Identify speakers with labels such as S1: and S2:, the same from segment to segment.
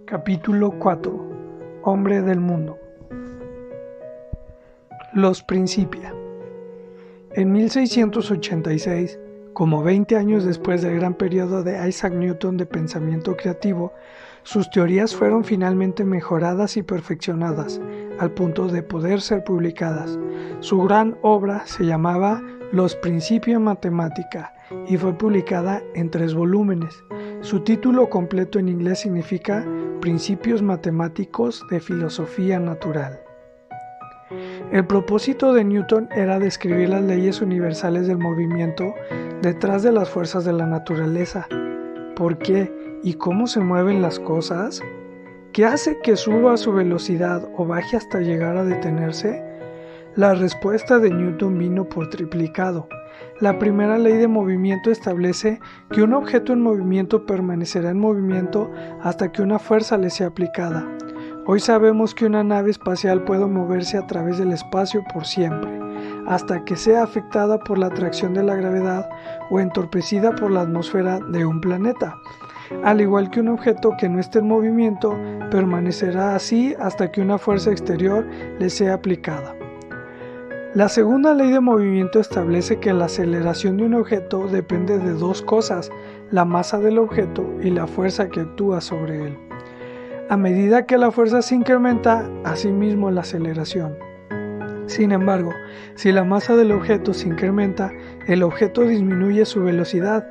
S1: Capítulo 4. Hombre del mundo. Los Principia. En 1686, como 20 años después del gran periodo de Isaac Newton de pensamiento creativo, sus teorías fueron finalmente mejoradas y perfeccionadas, al punto de poder ser publicadas. Su gran obra se llamaba Los Principia Mathematica y fue publicada en 3 volúmenes. Su título completo en inglés significa Principios Matemáticos de Filosofía Natural. El propósito de Newton era describir las leyes universales del movimiento detrás de las fuerzas de la naturaleza. ¿Por qué y cómo se mueven las cosas? ¿Qué hace que suba su velocidad o baje hasta llegar a detenerse? La respuesta de Newton vino por triplicado. La primera ley de movimiento establece que un objeto en movimiento permanecerá en movimiento hasta que una fuerza le sea aplicada. Hoy sabemos que una nave espacial puede moverse a través del espacio por siempre, hasta que sea afectada por la atracción de la gravedad o entorpecida por la atmósfera de un planeta. Al igual que un objeto que no esté en movimiento, permanecerá así hasta que una fuerza exterior le sea aplicada. La segunda ley de movimiento establece que la aceleración de un objeto depende de 2 cosas, la masa del objeto y la fuerza que actúa sobre él. A medida que la fuerza se incrementa, asimismo la aceleración. Sin embargo, si la masa del objeto se incrementa, el objeto disminuye su velocidad.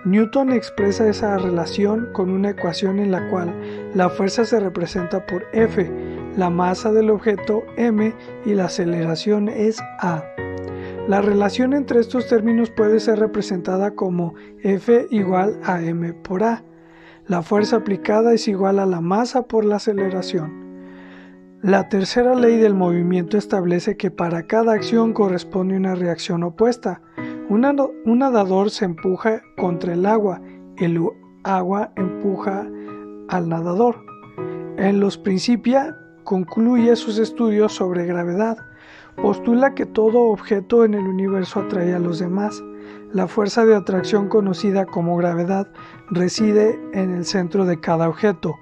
S1: Newton expresa esa relación con una ecuación en la cual la fuerza se representa por F, la masa del objeto m y la aceleración es a. La relación entre estos términos puede ser representada como F igual a m por a. La fuerza aplicada es igual a la masa por la aceleración. La tercera ley del movimiento establece que para cada acción corresponde una reacción opuesta. Un nadador se empuja contra el agua agua empuja al nadador. En Los Principia concluye sus estudios sobre gravedad. Postula que todo objeto en el universo atrae a los demás. La fuerza de atracción conocida como gravedad reside en el centro de cada objeto.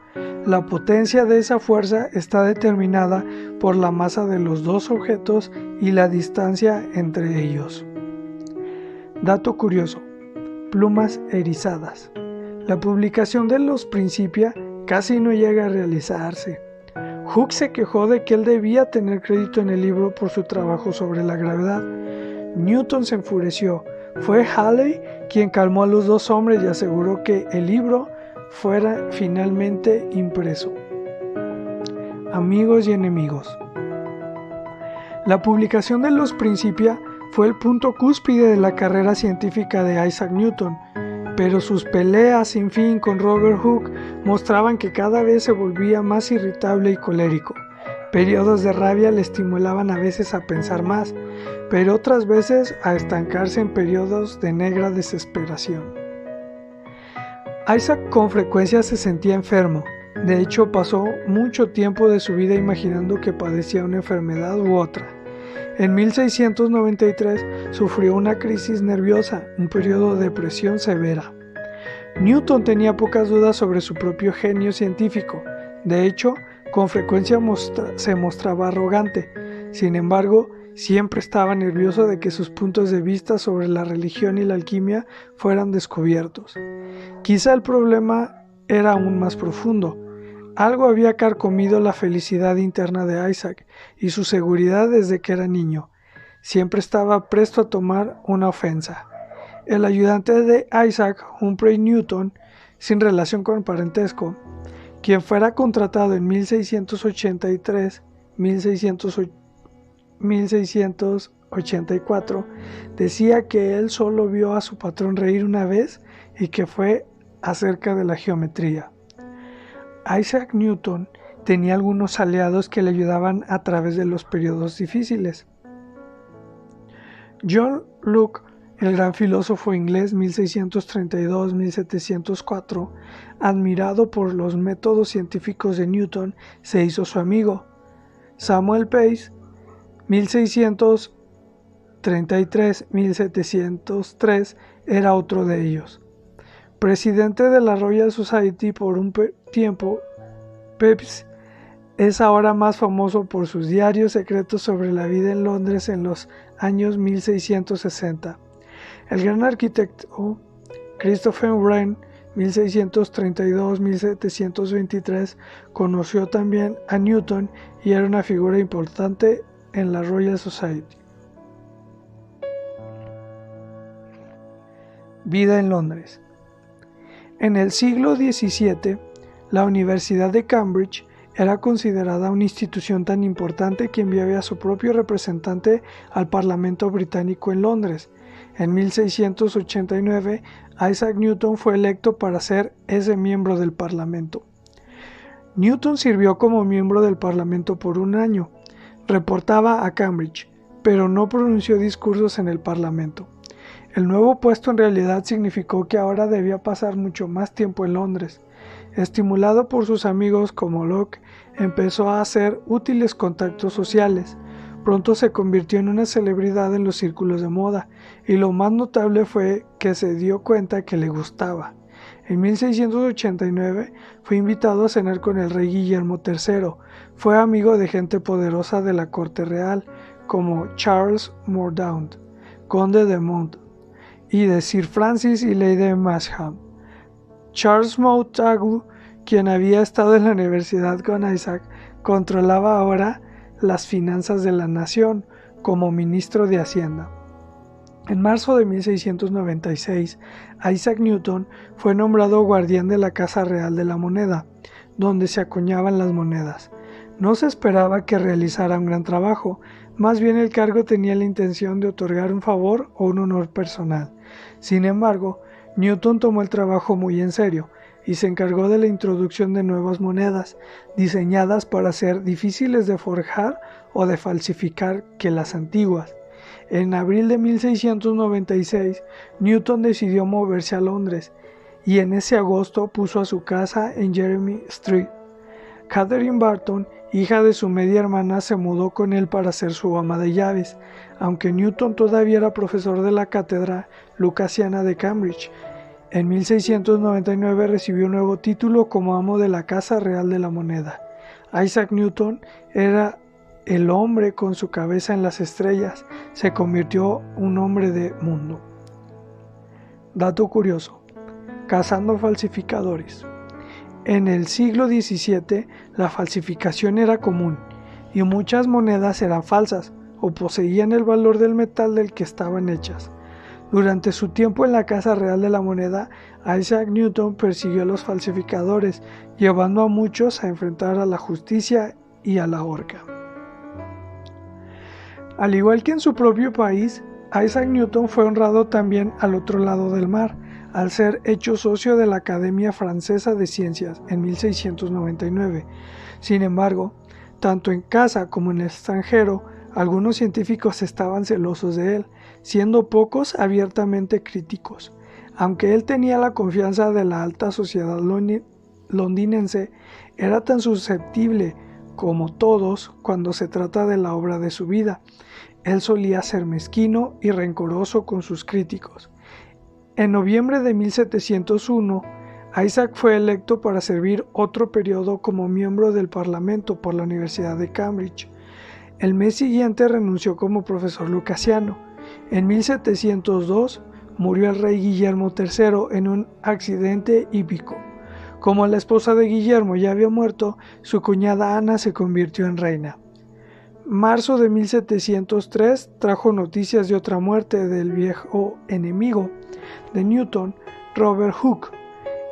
S1: La potencia de esa fuerza está determinada por la masa de los 2 objetos y la distancia entre ellos. Dato curioso: plumas erizadas. La publicación de Los Principia casi no llega a realizarse. Hooke se quejó de que él debía tener crédito en el libro por su trabajo sobre la gravedad. Newton se enfureció. Fue Halley quien calmó a los 2 hombres y aseguró que el libro fuera finalmente impreso. Amigos y enemigos. La publicación de Los Principia fue el punto cúspide de la carrera científica de Isaac Newton, pero sus peleas sin fin con Robert Hooke mostraban que cada vez se volvía más irritable y colérico. Periodos de rabia le estimulaban a veces a pensar más, pero otras veces a estancarse en periodos de negra desesperación. Isaac con frecuencia se sentía enfermo. De hecho, pasó mucho tiempo de su vida imaginando que padecía una enfermedad u otra. En 1693 sufrió una crisis nerviosa, un periodo de depresión severa. Newton tenía pocas dudas sobre su propio genio científico. De hecho, con frecuencia se mostraba arrogante. Sin embargo, siempre estaba nervioso de que sus puntos de vista sobre la religión y la alquimia fueran descubiertos. Quizá el problema era aún más profundo. Algo había carcomido la felicidad interna de Isaac y su seguridad desde que era niño. Siempre estaba presto a tomar una ofensa. El ayudante de Isaac, Humphrey Newton, sin relación con parentesco, quien fuera contratado en 1684, decía que él solo vio a su patrón reír una vez y que fue acerca de la geometría. Isaac Newton tenía algunos aliados que le ayudaban a través de los periodos difíciles. John Locke, el gran filósofo inglés 1632-1704, admirado por los métodos científicos de Newton, se hizo su amigo. Samuel Pepys, 1633-1703, era otro de ellos. Presidente de la Royal Society por un tiempo, Pepys es ahora más famoso por sus diarios secretos sobre la vida en Londres en los años 1660. El gran arquitecto Christopher Wren, 1632-1723, conoció también a Newton y era una figura importante en la Royal Society. Vida en Londres. En el siglo XVII, la Universidad de Cambridge era considerada una institución tan importante que enviaba a su propio representante al Parlamento británico en Londres. En 1689, Isaac Newton fue electo para ser ese miembro del Parlamento. Newton sirvió como miembro del Parlamento por un año. Reportaba a Cambridge, pero no pronunció discursos en el Parlamento. El nuevo puesto en realidad significó que ahora debía pasar mucho más tiempo en Londres. Estimulado por sus amigos como Locke, empezó a hacer útiles contactos sociales. Pronto se convirtió en una celebridad en los círculos de moda, y lo más notable fue que se dio cuenta que le gustaba. En 1689 fue invitado a cenar con el rey Guillermo III. Fue amigo de gente poderosa de la corte real, como Charles Mordaunt, conde de Monmouth, y de Sir Francis y Lady Masham. Charles Montagu, quien había estado en la universidad con Isaac, controlaba ahora las finanzas de la nación como ministro de Hacienda. En marzo de 1696, Isaac Newton fue nombrado guardián de la Casa Real de la Moneda, donde se acuñaban las monedas. No se esperaba que realizara un gran trabajo, más bien el cargo tenía la intención de otorgar un favor o un honor personal. Sin embargo, Newton tomó el trabajo muy en serio y se encargó de la introducción de nuevas monedas, diseñadas para ser difíciles de forjar o de falsificar que las antiguas. En abril de 1696, Newton decidió moverse a Londres, y en ese agosto puso a su casa en Jeremy Street. Catherine Barton, hija de su media hermana, se mudó con él para ser su ama de llaves, aunque Newton todavía era profesor de la cátedra lucasiana de Cambridge. En 1699 recibió un nuevo título como amo de la Casa Real de la Moneda. Isaac Newton era el hombre con su cabeza en las estrellas, se convirtió en un hombre de mundo. Dato curioso: cazando falsificadores. En el siglo XVII la falsificación era común y muchas monedas eran falsas o poseían el valor del metal del que estaban hechas. Durante su tiempo en la Casa Real de la Moneda, Isaac Newton persiguió a los falsificadores, llevando a muchos a enfrentar a la justicia y a la horca. Al igual que en su propio país, Isaac Newton fue honrado también al otro lado del mar, al ser hecho socio de la Academia Francesa de Ciencias en 1699. Sin embargo, tanto en casa como en el extranjero, algunos científicos estaban celosos de él, siendo pocos abiertamente críticos. Aunque él tenía la confianza de la alta sociedad londinense, era tan susceptible como todos cuando se trata de la obra de su vida. Él solía ser mezquino y rencoroso con sus críticos. En noviembre de 1701, Isaac fue electo para servir otro periodo como miembro del Parlamento por la Universidad de Cambridge. El mes siguiente renunció como profesor lucasiano. En 1702 murió el rey Guillermo III en un accidente hípico. Como la esposa de Guillermo ya había muerto, su cuñada Ana se convirtió en reina. Marzo de 1703 trajo noticias de otra muerte del viejo enemigo de Newton, Robert Hooke.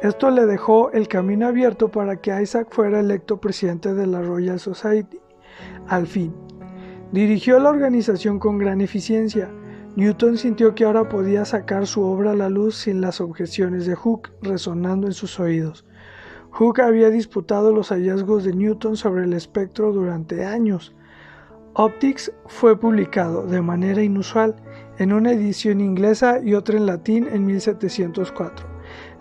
S1: Esto le dejó el camino abierto para que Isaac fuera electo presidente de la Royal Society. Al fin, dirigió la organización con gran eficiencia. Newton sintió que ahora podía sacar su obra a la luz sin las objeciones de Hooke resonando en sus oídos. Hooke había disputado los hallazgos de Newton sobre el espectro durante años. Optics fue publicado, de manera inusual, en una edición inglesa y otra en latín en 1704.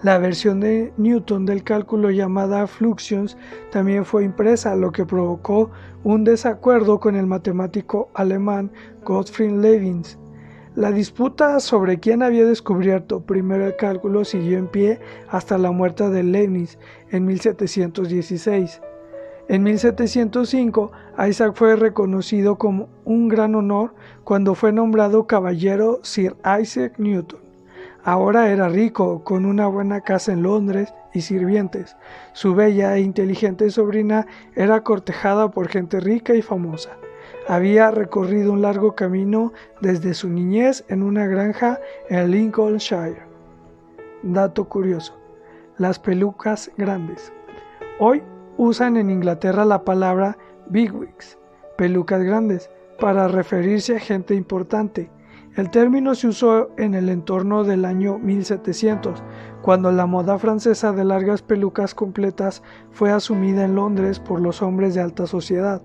S1: La versión de Newton del cálculo llamada Fluxions también fue impresa, lo que provocó un desacuerdo con el matemático alemán Gottfried Leibniz. La disputa sobre quién había descubierto primero el cálculo siguió en pie hasta la muerte de Leibniz en 1716. En 1705, Isaac fue reconocido como un gran honor cuando fue nombrado caballero Sir Isaac Newton. Ahora era rico, con una buena casa en Londres y sirvientes. Su bella e inteligente sobrina era cortejada por gente rica y famosa. Había recorrido un largo camino desde su niñez en una granja en Lincolnshire. Dato curioso: las pelucas grandes. Hoy usan en Inglaterra la palabra bigwigs, pelucas grandes, para referirse a gente importante. El término se usó en el entorno del año 1700, cuando la moda francesa de largas pelucas completas fue asumida en Londres por los hombres de alta sociedad.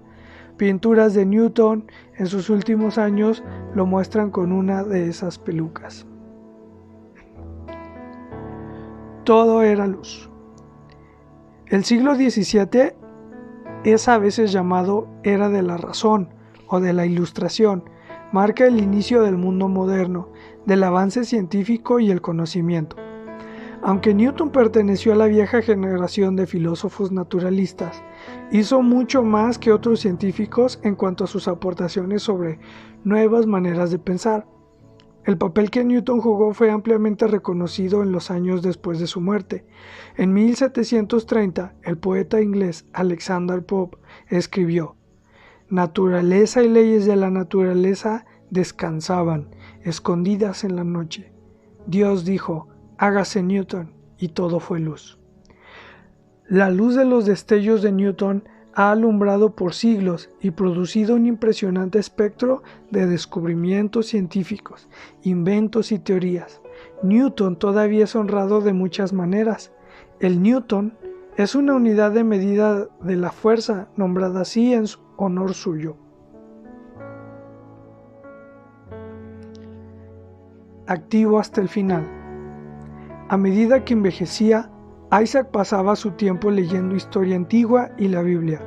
S1: Pinturas de Newton en sus últimos años lo muestran con una de esas pelucas. Todo era luz. El siglo XVII es a veces llamado Era de la Razón o de la Ilustración. Marca el inicio del mundo moderno, del avance científico y el conocimiento. Aunque Newton perteneció a la vieja generación de filósofos naturalistas, hizo mucho más que otros científicos en cuanto a sus aportaciones sobre nuevas maneras de pensar. El papel que Newton jugó fue ampliamente reconocido en los años después de su muerte. En 1730, el poeta inglés Alexander Pope escribió: «Naturaleza y leyes de la naturaleza descansaban, escondidas en la noche. Dios dijo: hágase Newton, y todo fue luz». La luz de los destellos de Newton ha alumbrado por siglos y producido un impresionante espectro de descubrimientos científicos, inventos y teorías. Newton todavía es honrado de muchas maneras. El Newton es una unidad de medida de la fuerza, nombrada así en honor suyo. Activo hasta el final. A medida que envejecía, Isaac pasaba su tiempo leyendo historia antigua y la Biblia.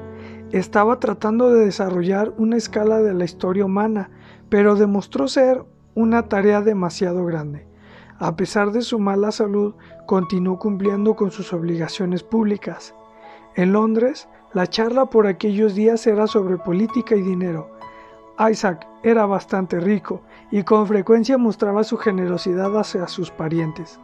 S1: Estaba tratando de desarrollar una escala de la historia humana, pero demostró ser una tarea demasiado grande. A pesar de su mala salud, continuó cumpliendo con sus obligaciones públicas. En Londres, la charla por aquellos días era sobre política y dinero. Isaac era bastante rico y con frecuencia mostraba su generosidad hacia sus parientes.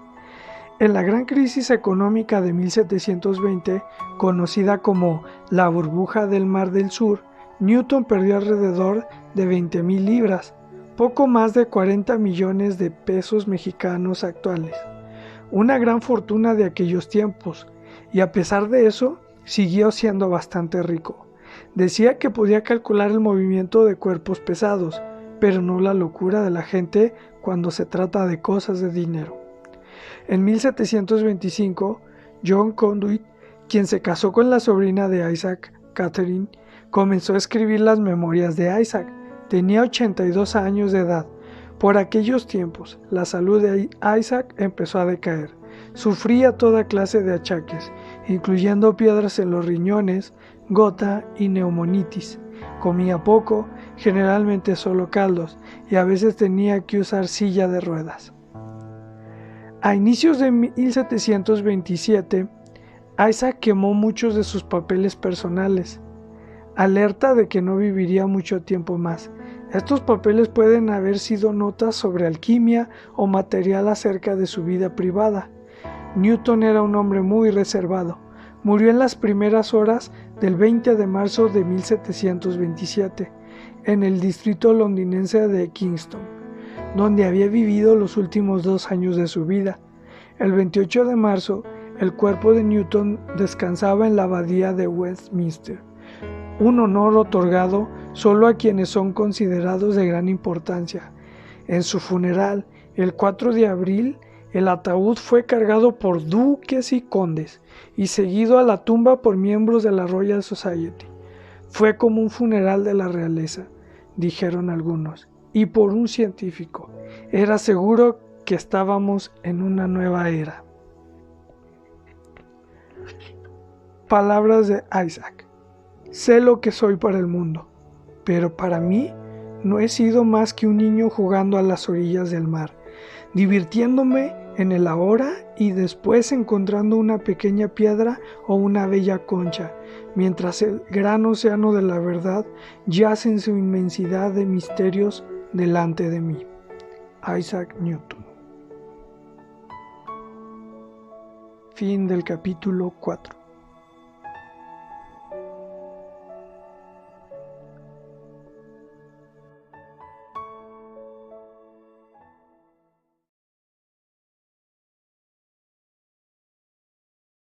S1: En la gran crisis económica de 1720, conocida como la burbuja del Mar del Sur, Newton perdió alrededor de 20,000 libras, poco más de 40 millones de pesos mexicanos actuales, una gran fortuna de aquellos tiempos, y a pesar de eso, siguió siendo bastante rico. Decía que podía calcular el movimiento de cuerpos pesados, pero no la locura de la gente cuando se trata de cosas de dinero. En 1725, John Conduit, quien se casó con la sobrina de Isaac, Catherine, comenzó a escribir las memorias de Isaac. Tenía 82 años de edad. Por aquellos tiempos, la salud de Isaac empezó a decaer. Sufría toda clase de achaques, incluyendo piedras en los riñones, gota y neumonitis. Comía poco, generalmente solo caldos, y a veces tenía que usar silla de ruedas. A inicios de 1727, Isaac quemó muchos de sus papeles personales, alerta de que no viviría mucho tiempo más. Estos papeles pueden haber sido notas sobre alquimia o material acerca de su vida privada. Newton era un hombre muy reservado. Murió en las primeras horas del 20 de marzo de 1727, en el distrito londinense de Kingston, donde había vivido los últimos 2 años de su vida. El 28 de marzo, el cuerpo de Newton descansaba en la abadía de Westminster, un honor otorgado solo a quienes son considerados de gran importancia. En su funeral, el 4 de abril, el ataúd fue cargado por duques y condes y seguido a la tumba por miembros de la Royal Society. Fue como un funeral de la realeza, dijeron algunos, y por un científico. Era seguro que estábamos en una nueva era. Palabras de Isaac. Sé lo que soy para el mundo, pero para mí no he sido más que un niño jugando a las orillas del mar, divirtiéndome en el ahora y después encontrando una pequeña piedra o una bella concha, mientras el gran océano de la verdad yace en su inmensidad de misterios delante de mí. Isaac Newton. Fin del capítulo 4.